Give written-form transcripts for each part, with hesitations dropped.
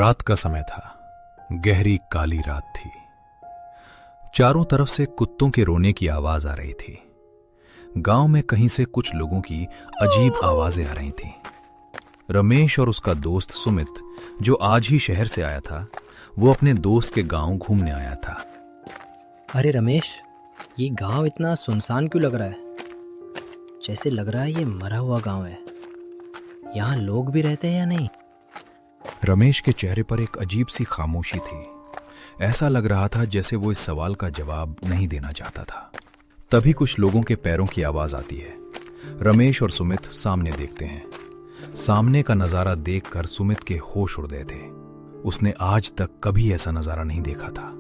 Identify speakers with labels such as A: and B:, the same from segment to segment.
A: रात का समय था। गहरी काली रात थी। चारों तरफ से कुत्तों के रोने की आवाज आ रही थी। गांव में कहीं से कुछ लोगों की अजीब आवाजें आ रही थीं। रमेश और उसका दोस्त सुमित, जो आज ही शहर से आया था, वो अपने दोस्त के गांव घूमने आया था।
B: अरे रमेश, ये गांव इतना सुनसान क्यों लग रहा है? जैसे लग रहा है ये मरा हुआ गांव है। यहाँ लोग भी रहते हैं या नहीं?
A: रमेश के चेहरे पर एक अजीब सी खामोशी थी। ऐसा लग रहा था जैसे वो इस सवाल का जवाब नहीं देना चाहता था। तभी कुछ लोगों के पैरों की आवाज आती है। रमेश और सुमित सामने देखते हैं। सामने का नजारा देखकर सुमित के होश उड़ गए थे। उसने आज तक कभी ऐसा नजारा नहीं देखा था।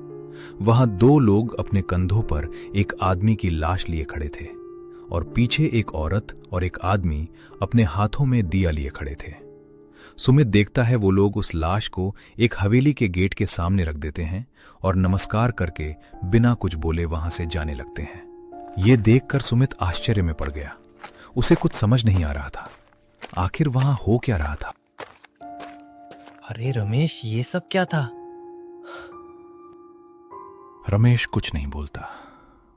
A: वहां दो लोग अपने कंधों पर एक आदमी की लाश लिए खड़े थे और पीछे एक औरत और एक आदमी अपने हाथों में दिया लिए खड़े थे। सुमित देखता है वो लोग उस लाश को एक हवेली के गेट के सामने रख देते हैं और नमस्कार करके बिना कुछ बोले वहां से जाने लगते हैं। ये देखकर सुमित आश्चर्य में पड़ गया। उसे कुछ समझ नहीं आ रहा था। आखिर वहां हो क्या रहा था?
B: अरे रमेश, ये सब क्या था?
A: रमेश कुछ नहीं बोलता।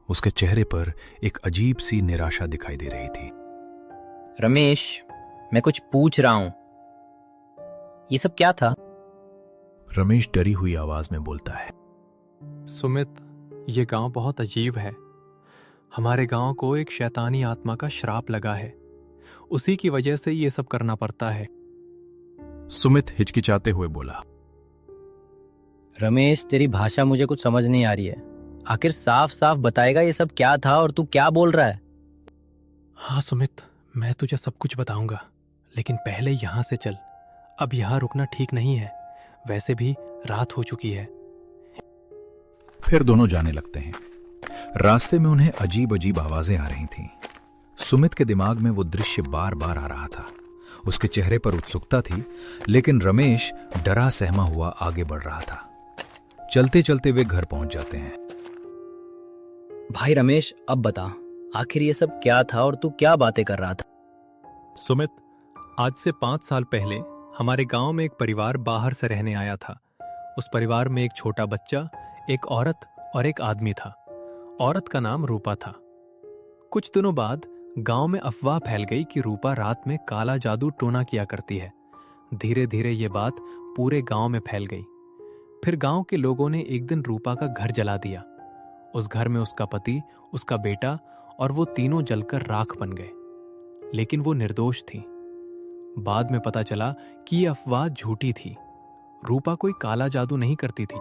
A: उसके चेहरे पर एक अजीब सी निराशा दिखाई दे रही थी।
B: रमेश, मैं कुछ पूछ रहा हूं, ये सब क्या था?
A: रमेश डरी हुई आवाज में बोलता है।
C: सुमित, ये गांव बहुत अजीब है। हमारे गांव को एक शैतानी आत्मा का श्राप लगा है। उसी की वजह से ये सब करना पड़ता है।
A: सुमित हिचकिचाते हुए बोला।
B: रमेश, तेरी भाषा मुझे कुछ समझ नहीं आ रही है। आखिर साफ साफ बताएगा ये सब क्या था और तू क्या बोल रहा है?
C: हाँ सुमित, मैं तुझे सब कुछ बताऊंगा, लेकिन पहले यहां से चल। अब यहां रुकना ठीक नहीं है। वैसे भी रात हो चुकी है।
A: फिर दोनों जाने लगते हैं। रास्ते में उन्हें अजीब अजीब आवाजें आ रही थीं। सुमित के दिमाग में वो दृश्य बार बार आ रहा था। उसके चेहरे पर उत्सुकता थी, लेकिन रमेश डरा सहमा हुआ आगे बढ़ रहा था। चलते चलते वे घर पहुंच जाते हैं।
B: भाई रमेश, अब बता, आखिर ये सब क्या था और तू क्या बातें कर रहा था?
C: सुमित, आज से 5 साल पहले हमारे गांव में एक परिवार बाहर से रहने आया था। उस परिवार में एक छोटा बच्चा, एक औरत और एक आदमी था। औरत का नाम रूपा था। कुछ दिनों बाद गांव में अफवाह फैल गई कि रूपा रात में काला जादू टोना किया करती है। धीरे धीरे ये बात पूरे गांव में फैल गई। फिर गांव के लोगों ने एक दिन रूपा का घर जला दिया। उस घर में उसका पति, उसका बेटा और वो तीनों जलकर राख बन गए। लेकिन वो निर्दोष थी। बाद में पता चला कि ये अफवाह झूठी थी। रूपा कोई काला जादू नहीं करती थी।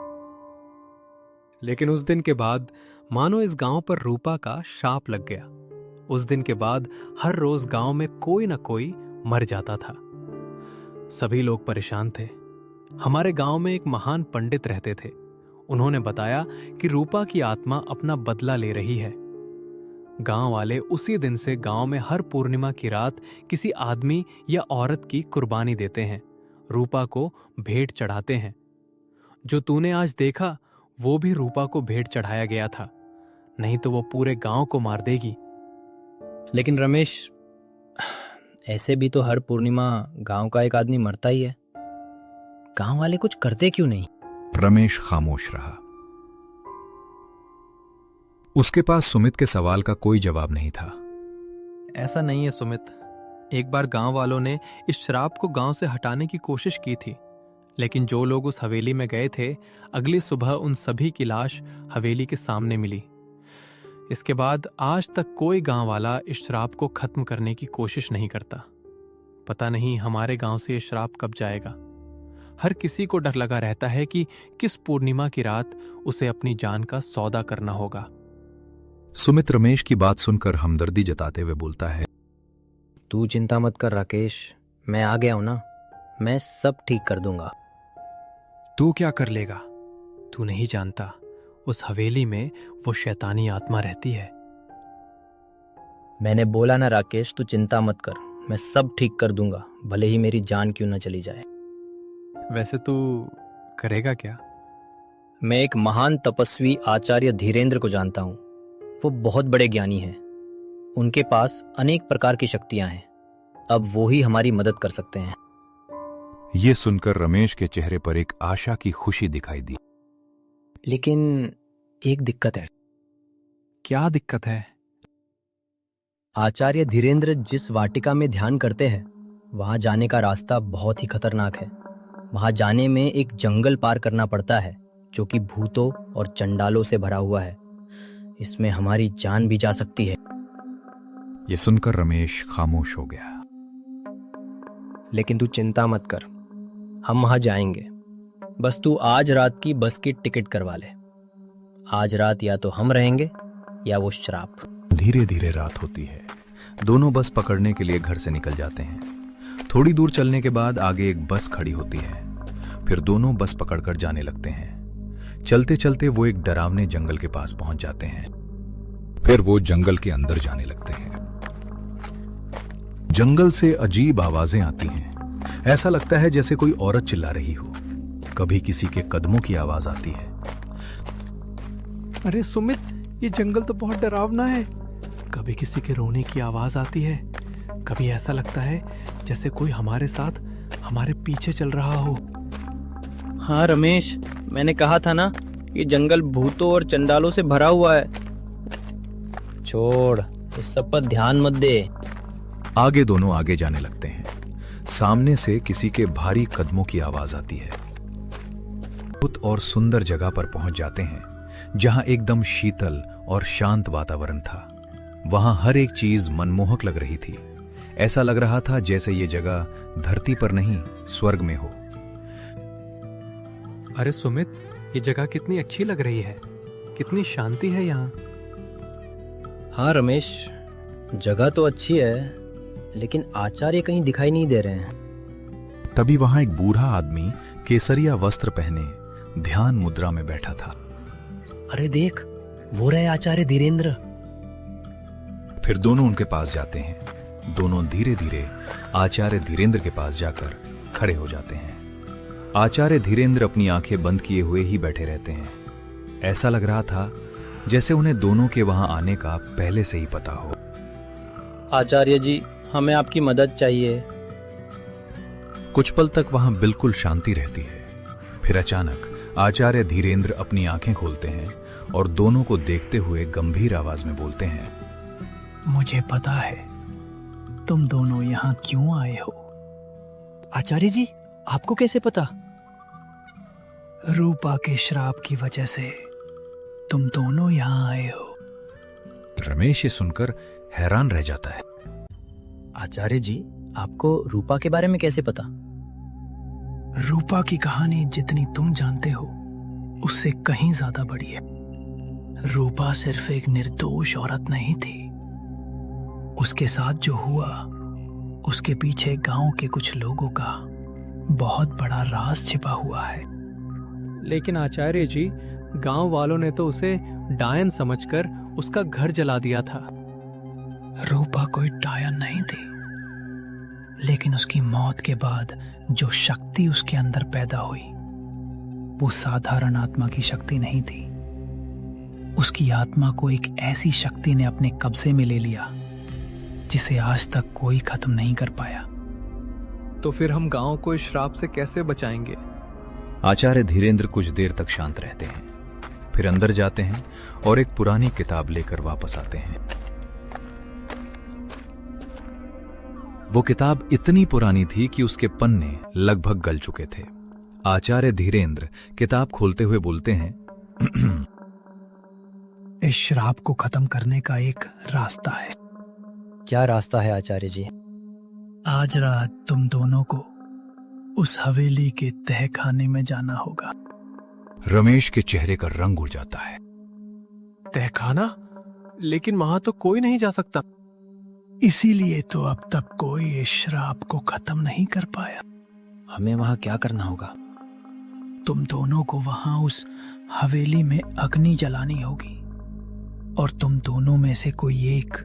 C: लेकिन उस दिन के बाद मानो इस गांव पर रूपा का शाप लग गया। उस दिन के बाद हर रोज गांव में कोई ना कोई मर जाता था। सभी लोग परेशान थे। हमारे गांव में एक महान पंडित रहते थे। उन्होंने बताया कि रूपा की आत्मा अपना बदला ले रही है। गांव वाले उसी दिन से गांव में हर पूर्णिमा की रात किसी आदमी या औरत की कुर्बानी देते हैं, रूपा को भेंट चढ़ाते हैं। जो तूने आज देखा वो भी रूपा को भेंट चढ़ाया गया था, नहीं तो वो पूरे गांव को मार देगी।
B: लेकिन रमेश, ऐसे भी तो हर पूर्णिमा गांव का एक आदमी मरता ही है। गांव वाले कुछ करते क्यों नहीं?
A: रमेश खामोश रहा। उसके पास सुमित के सवाल का कोई जवाब नहीं था।
C: ऐसा नहीं है सुमित। एक बार गांव वालों ने इस श्राप को गांव से हटाने की कोशिश की थी, लेकिन जो लोग उस हवेली में गए थे, अगली सुबह उन सभी की लाश हवेली के सामने मिली। इसके बाद आज तक कोई गांव वाला इस श्राप को खत्म करने की कोशिश नहीं करता। पता नहीं हमारे गांव से ये श्राप कब जाएगा। हर किसी को डर लगा रहता है कि किस पूर्णिमा की रात उसे अपनी जान का सौदा करना होगा।
A: सुमित रमेश की बात सुनकर हमदर्दी जताते हुए बोलता है।
B: तू चिंता मत कर राकेश, मैं आ गया हूं ना, मैं सब ठीक कर दूंगा।
C: तू क्या कर लेगा? तू नहीं जानता, उस हवेली में वो शैतानी आत्मा रहती है।
B: मैंने बोला ना राकेश, तू चिंता मत कर, मैं सब ठीक कर दूंगा, भले ही मेरी जान क्यों ना चली जाए।
C: वैसे तू करेगा क्या?
B: मैं एक महान तपस्वी आचार्य धीरेन्द्र को जानता हूँ। वो बहुत बड़े ज्ञानी हैं। उनके पास अनेक प्रकार की शक्तियां हैं। अब वो ही हमारी मदद कर सकते हैं।
A: ये सुनकर रमेश के चेहरे पर एक आशा की खुशी दिखाई दी।
B: लेकिन एक दिक्कत है।
C: क्या दिक्कत है?
B: आचार्य धीरेन्द्र जिस वाटिका में ध्यान करते हैं वहां जाने का रास्ता बहुत ही खतरनाक है। वहां जाने में एक जंगल पार करना पड़ता है जो कि भूतों और चंडालों से भरा हुआ है। इसमें हमारी जान भी जा सकती है।
A: ये सुनकर रमेश खामोश हो गया।
B: लेकिन तू चिंता मत कर, हम वहां जाएंगे। बस तू आज रात की बस की टिकट करवा ले। आज रात या तो हम रहेंगे या वो श्राप।
A: धीरे धीरे रात होती है। दोनों बस पकड़ने के लिए घर से निकल जाते हैं। थोड़ी दूर चलने के बाद आगे एक बस खड़ी होती है। फिर दोनों बस पकड़कर जाने लगते हैं। चलते चलते वो एक डरावने जंगल के पास पहुंच जाते हैं। फिर वो जंगल के अंदर जाने लगते हैं। जंगल से अजीब आवाजें आती हैं। ऐसा लगता है जैसे कोई औरत चिल्ला रही हो। कभी किसी के कदमों की आवाज आती है।
C: अरे सुमित, ये जंगल तो बहुत डरावना है। कभी किसी के रोने की आवाज आती है, कभी ऐसा लगता है जैसे कोई हमारे साथ हमारे पीछे चल रहा हो।
B: हाँ रमेश, मैंने कहा था ना, ये जंगल भूतों और चंडालों से भरा हुआ है। छोड़, इस सब पर ध्यान मत दे।
A: आगे दोनों आगे जाने लगते हैं। सामने से किसी के भारी कदमों की आवाज आती है। अद्भुत और सुंदर जगह पर पहुंच जाते हैं जहां एकदम शीतल और शांत वातावरण था। वहां हर एक चीज मनमोहक लग रही थी। ऐसा लग रहा था जैसे ये जगह धरती पर नहीं, स्वर्ग में हो।
C: अरे सुमित, ये जगह कितनी अच्छी लग रही है। कितनी शांति है यहाँ।
B: हाँ रमेश, जगह तो अच्छी है, लेकिन आचार्य कहीं दिखाई नहीं दे रहे हैं।
A: तभी वहां एक बूढ़ा आदमी केसरिया वस्त्र पहने ध्यान मुद्रा में बैठा था।
B: अरे देख, वो रहे आचार्य धीरेन्द्र।
A: फिर दोनों उनके पास जाते हैं। दोनों धीरे धीरे आचार्य धीरेन्द्र के पास जाकर खड़े हो जाते हैं। आचार्य धीरेन्द्र अपनी आंखें बंद किए हुए ही बैठे रहते हैं। ऐसा लग रहा था जैसे उन्हें दोनों के वहां आने का पहले से ही पता हो।
B: आचार्य जी, हमें आपकी मदद चाहिए।
A: कुछ पल तक वहां बिल्कुल शांति रहती है। फिर अचानक आचार्य धीरेन्द्र अपनी आंखें खोलते हैं और दोनों को देखते हुए गंभीर आवाज में बोलते हैं,
D: मुझे पता है तुम दोनों यहाँ क्यों आए हो।
B: आचार्य जी, आपको कैसे पता?
D: रूपा के श्राप की वजह से तुम दोनों यहाँ आए हो।
A: रमेश ये सुनकर हैरान रह जाता है।
B: आचार्य जी, आपको रूपा के बारे में कैसे पता?
D: रूपा की कहानी जितनी तुम जानते हो उससे कहीं ज्यादा बड़ी है। रूपा सिर्फ एक निर्दोष औरत नहीं थी। उसके साथ जो हुआ, उसके पीछे गांव के कुछ लोगों का बहुत बड़ा राज छिपा हुआ है।
C: लेकिन आचार्य जी, गांव वालों ने तो उसे डायन समझकर उसका घर जला दिया था।
D: रूपा कोई डायन नहीं थी, लेकिन उसकी मौत के बाद जो शक्ति उसके अंदर पैदा हुई वो साधारण आत्मा की शक्ति नहीं थी। उसकी आत्मा को एक ऐसी शक्ति ने अपने कब्जे में ले लिया जिसे आज तक कोई खत्म नहीं कर पाया।
C: तो फिर हम गांव को इस श्राप से कैसे बचाएंगे?
A: आचार्य धीरेन्द्र कुछ देर तक शांत रहते हैं। फिर अंदर जाते हैं और एक पुरानी किताब लेकर वापस आते हैं। वो किताब इतनी पुरानी थी कि उसके पन्ने लगभग गल चुके थे। आचार्य धीरेन्द्र किताब खोलते हुए बोलते हैं,
D: इस श्राप को खत्म करने का एक रास्ता है।
B: क्या रास्ता है आचार्य जी?
D: आज रात तुम दोनों को उस हवेली के तहखाने में जाना होगा।
A: रमेश के चेहरे का रंग उड़ जाता है।
C: तहखाना? लेकिन वहां तो कोई नहीं जा सकता।
D: इसीलिए तो अब तक कोई इस श्राप को खत्म नहीं कर पाया।
B: हमें वहां क्या करना होगा?
D: तुम दोनों को वहां उस हवेली में अग्नि जलानी होगी और तुम दोनों में से कोई एक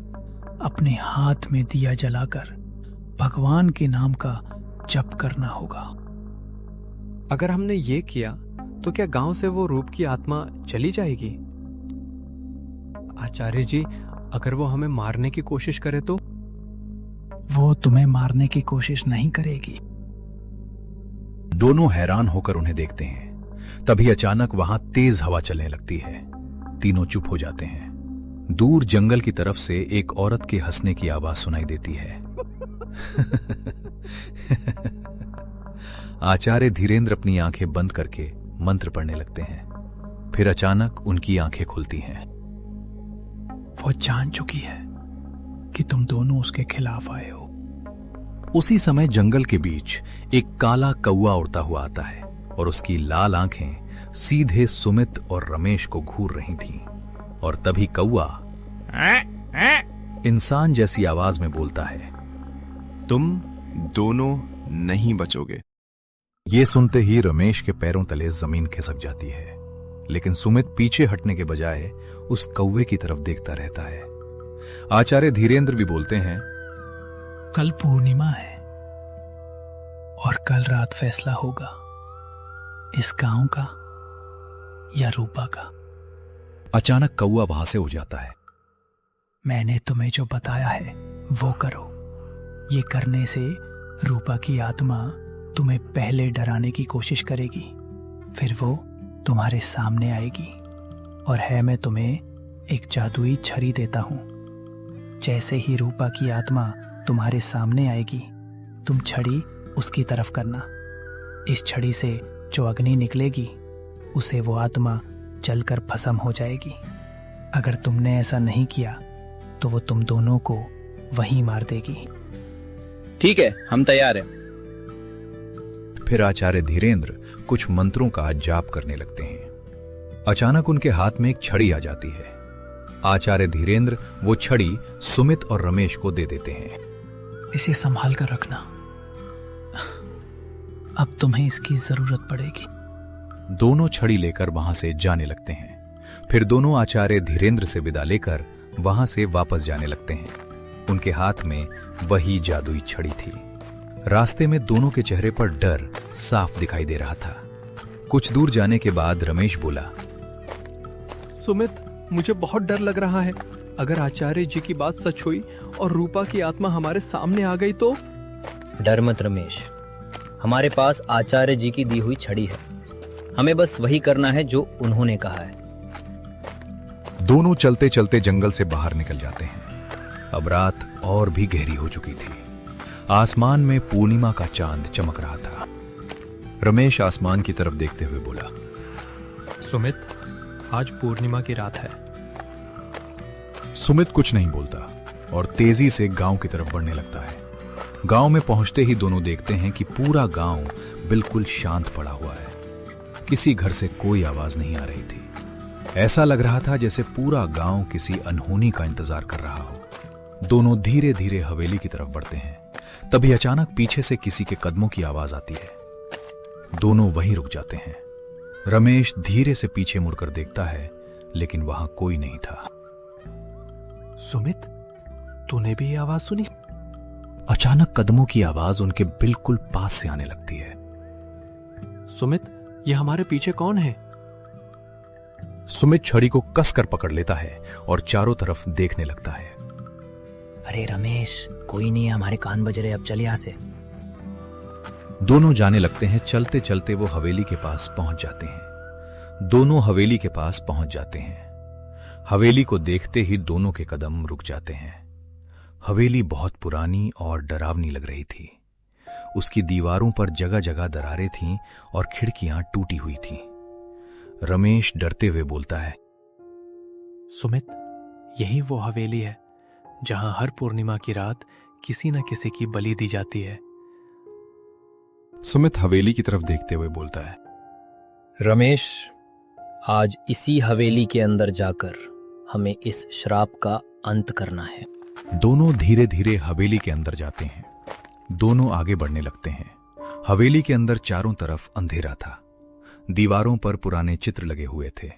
D: अपने हाथ में दिया जलाकर भगवान के नाम का जप करना होगा।
C: अगर हमने ये किया तो क्या गांव से वो रूप की आत्मा चली जाएगी? आचार्य जी, अगर वो हमें मारने की कोशिश करे तो?
D: वो तुम्हें मारने की कोशिश नहीं करेगी।
A: दोनों हैरान होकर उन्हें देखते हैं। तभी अचानक वहां तेज हवा चलने लगती है। तीनों चुप हो जाते हैं। दूर जंगल की तरफ से एक औरत के हंसने की आवाज सुनाई देती है। आचार्य धीरेन्द्र अपनी आंखें बंद करके मंत्र पढ़ने लगते हैं। फिर अचानक उनकी आंखें खुलती हैं।
D: वो जान चुकी है कि तुम दोनों उसके खिलाफ आए हो।
A: उसी समय जंगल के बीच एक काला कौवा उड़ता हुआ आता है और उसकी लाल आंखें सीधे सुमित और रमेश को घूर रही थीं। और तभी कौवा इंसान जैसी आवाज में बोलता है,
E: तुम दोनों नहीं बचोगे।
A: ये सुनते ही रमेश के पैरों तले जमीन खिसक जाती है, लेकिन सुमित पीछे हटने के बजाय उस कौवे की तरफ देखता रहता है। आचार्य धीरेन्द्र भी बोलते हैं,
D: कल पूर्णिमा है और कल रात फैसला होगा, इस गांव का या रूपा का।
A: अचानक कौवा वहां से उड़ जाता है।
D: मैंने तुम्हें जो बताया है वो करो। ये करने से रूपा की आत्मा तुम्हें पहले डराने की कोशिश करेगी, फिर वो तुम्हारे सामने आएगी और मैं तुम्हें एक जादुई छड़ी देता हूं। जैसे ही रूपा की आत्मा तुम्हारे सामने आएगी, तुम छड़ी उसकी तरफ करना। इस छड़ी से जो अग्नि निकलेगी उसे वो आत्मा जलकर भस्म हो जाएगी। अगर तुमने ऐसा नहीं किया तो वो तुम दोनों को वहीं मार देगी।
B: ठीक है, हम तैयार हैं।
A: फिर आचार्य धीरेन्द्र कुछ मंत्रों का जाप करने लगते हैं। अचानक उनके हाथ में एक छड़ी आ जाती है। आचार्य धीरेन्द्र वो छड़ी सुमित और रमेश को दे देते हैं।
D: इसे संभाल कर रखना, अब तुम्हें इसकी जरूरत पड़ेगी।
A: दोनों छड़ी लेकर वहां से जाने लगते हैं। फिर दोनों आचार्य धीरेन्द्र से विदा लेकर वहां से वापस जाने लगते हैं। उनके हाथ में वही जादुई छड़ी थी। रास्ते में दोनों के चेहरे पर डर साफ दिखाई दे रहा था। कुछ दूर जाने के बाद रमेश बोला,
C: सुमित, मुझे बहुत डर लग रहा है। अगर आचार्य जी की बात सच हुई और रूपा की आत्मा हमारे सामने आ गई तो?
B: डर मत रमेश, हमारे पास आचार्य जी की दी हुई छड़ी है। हमें बस वही करना है जो उन्होंने कहा है।
A: दोनों चलते चलते जंगल से बाहर निकल जाते हैं। अब रात और भी गहरी हो चुकी थी। आसमान में पूर्णिमा का चांद चमक रहा था। रमेश आसमान की तरफ देखते हुए बोला,
C: सुमित, आज पूर्णिमा की रात है।
A: सुमित कुछ नहीं बोलता और तेजी से गांव की तरफ बढ़ने लगता है। गांव में पहुंचते ही दोनों देखते हैं कि पूरा गांव बिल्कुल शांत पड़ा हुआ है। किसी घर से कोई आवाज नहीं आ रही थी। ऐसा लग रहा था जैसे पूरा गांव किसी अनहोनी का इंतजार कर रहा हो। दोनों धीरे धीरे हवेली की तरफ बढ़ते हैं। तभी अचानक पीछे से किसी के कदमों की आवाज आती है। दोनों वहीं रुक जाते हैं। रमेश धीरे से पीछे मुड़कर देखता है, लेकिन वहां कोई नहीं था।
C: सुमित, तूने भी ये आवाज सुनी?
A: अचानक कदमों की आवाज उनके बिल्कुल पास से आने लगती है।
C: सुमित, ये हमारे पीछे कौन है?
A: सुमित छड़ी को कसकर पकड़ लेता है और चारों तरफ देखने लगता है।
B: अरे रमेश, कोई नहीं है, हमारे कान बज रहे, अब चल यहाँ से।
A: दोनों जाने लगते हैं। चलते चलते वो हवेली के पास पहुंच जाते हैं। दोनों हवेली के पास पहुंच जाते हैं। हवेली को देखते ही दोनों के कदम रुक जाते हैं। हवेली बहुत पुरानी और डरावनी लग रही थी। उसकी दीवारों पर जगह जगह दरारें थीं और खिड़कियां टूटी हुई थीं। रमेश डरते हुए बोलता है,
C: सुमित, यही वो हवेली है जहां हर पूर्णिमा की रात किसी न किसी की बलि दी जाती है।
A: सुमित हवेली की तरफ देखते हुए बोलता है,
B: रमेश, आज इसी हवेली के अंदर जाकर हमें इस श्राप का अंत करना है।
A: दोनों धीरे धीरे हवेली के अंदर जाते हैं। दोनों आगे बढ़ने लगते हैं। हवेली के अंदर चारों तरफ अंधेरा था। दीवारों पर पुराने चित्र लगे हुए थे।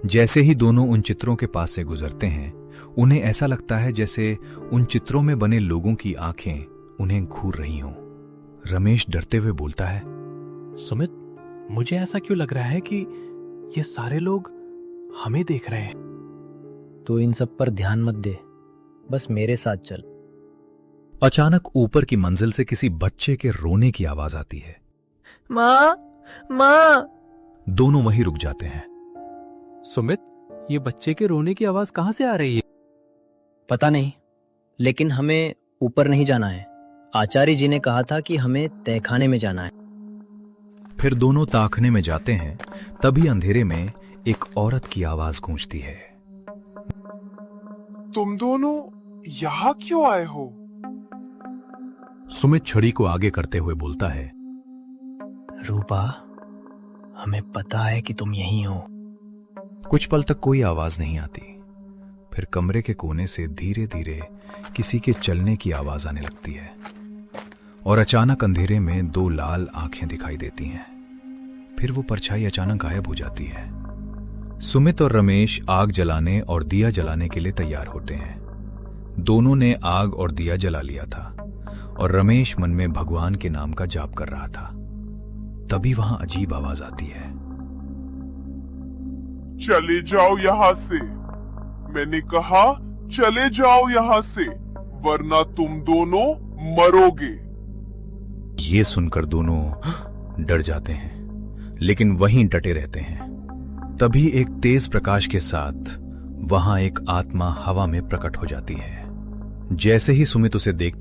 A: जैसे ही दोनों उन चित्रों के पास से गुजरते हैं, उन्हें ऐसा लगता है जैसे उन चित्रों में बने लोगों की आंखें उन्हें घूर रही हों। रमेश डरते हुए बोलता है,
C: सुमित, मुझे ऐसा क्यों लग रहा है कि ये सारे लोग हमें देख रहे हैं?
B: तो इन सब पर ध्यान मत दे, बस मेरे साथ चल।
A: अचानक ऊपर की मंजिल से किसी बच्चे के रोने की आवाज आती है।
B: माँ, माँ।
A: दोनों वहीं रुक जाते हैं।
C: सुमित, ये बच्चे के रोने की आवाज कहाँ से आ रही है?
B: पता नहीं, लेकिन हमें ऊपर नहीं जाना है। आचार्य जी ने कहा था कि हमें तहखाने में जाना है।
A: फिर दोनों ताखने में जाते हैं। तभी अंधेरे में एक औरत की आवाज गूंजती है।
F: तुम दोनों यहाँ क्यों आए हो?
A: सुमित छड़ी को आगे करते हुए बोलता है।
B: रूपा, हमें पता है कि तुम यहीं हो।
A: कुछ पल तक कोई आवाज नहीं आती। फिर कमरे के कोने से धीरे धीरे किसी के चलने की आवाज आने लगती है और अचानक अंधेरे में दो लाल आंखें दिखाई देती हैं। फिर वो परछाई अचानक गायब हो जाती है। सुमित और रमेश आग जलाने और दिया जलाने के लिए तैयार होते हैं। दोनों ने आग और दिया जला लिया था और रमेश मन में भगवान के नाम का जाप कर रहा था। तभी वहां अजीब आवाज आती है।
F: चले जाओ यहाँ से। मैंने कहा चले जाओ यहाँ से, वरना तुम दोनों मरोगे।
A: ये सुनकर दोनों डर जाते हैं, लेकिन वहीं डटे रहते हैं। तभी एक तेज प्रकाश के साथ वहां एक आत्मा हवा में प्रकट हो जाती है। जैसे ही सुमित उसे देखता